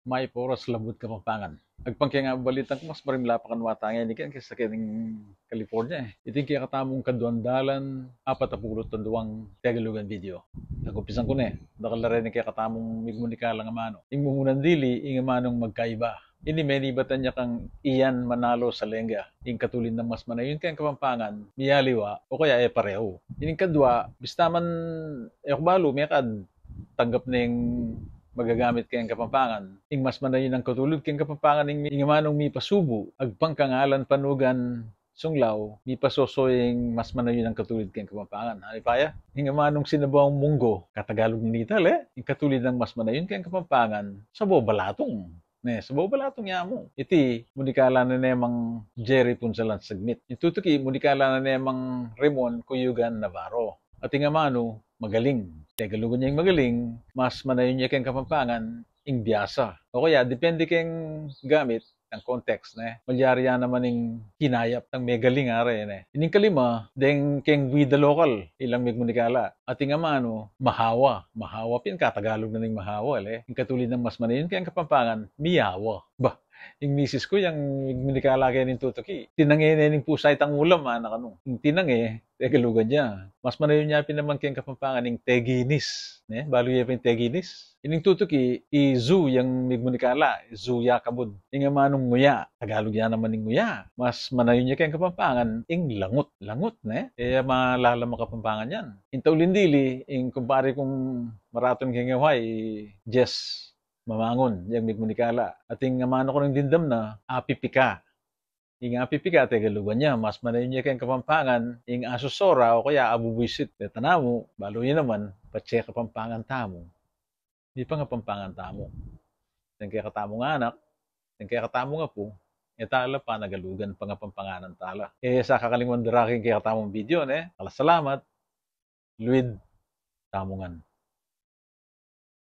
May poros labot Kapampangan. Agpang kaya nga balitan ko mas marimla pa kanwata nga ini kan kisa kining California eh. Iting kaya katamong kaduandalan 42 Tagalugan video. Nagumpisan ko na eh. Nakalare ni kaya katamong migmunika lang amano. Ing mumunan dili ing amanong magkaiba. Ini meni batan niya kang iyan manalo sa lengga. Ing katulin ng mas manayon kayang Kapampangan, miyaliwa o kaya e pareho. Ining kadwa, bistaman ekbalo may kad tanggap ning magagamit kayang Kapampangan. Ing mas manayon ang katulog kayang Kapampangan ing manong mi pasubo, agpangkangalan panugan sunglaw, mi pasosoying mas manayon ang katulid kayang Kapampangan. Hani paya? Ing manong sinabawang munggo, katagalog ni nital ing katulid ng mas manayon kayang Kapampangan, sa balatong. Ne, sa balatong yamo. Iti, munikala na nemang Jerry Punsalan Sagmit. Itutuki, munikala na nemang Ramon Cuyugan Navarro. At nga mano, magaling. Tagalugan niya yung magaling, mas manayon niya kayong Kapampangan, ing biyasa. O kaya, depende kayong gamit, ang context, ne? Malyari yan naman yung hinayap ng may galing are, ne? Ining kalima, deng kayong vida local, ilang migmunikala. At nga mano, mahawa. Mahawa, pinakatagalog na ng mahawa, Yung katulid ng mas manayon kayong Kapampangan, miyawa. Bah, yung misis ko, yung minikala kayo ng tutuki. Tinangi na yung pusay tang ulam, anak ano. Yung tinangi, tegalugan niya. Mas manayon niya pinaman kayong Kapampangan ng teginis. Balo niya pa yung teginis. Ining tutuki, i-zoo yung migmunikala. Zoo ya kabud. Yung manong nguya. Tagalog niya naman ng nguya. Mas manayon niya kayong Kapampangan, ing langot. Langot, Kaya malala mo Kapampangan yan. Intaulin dili, ing kumpare kong maraton kayong ngaway, Jess Mamangon, yung migmunikala. At yung amano ko ng dindam na, apipika. Yung apipika, tegalugan niya, mas manayon niya kayong Kapampangan, yung asusora o kaya abubuisit. Tanamo, balo niya naman, patse Kapampangan tamo. Di pa nga Kapampangan tamo. Yung kaya katamo nga anak, yung kaya katamo nga po, tala pa, nagalugan pa nga Pampanganan tala. Sa kakalingwan daraking kaya katamong video, Salamat, Luid Tamungan.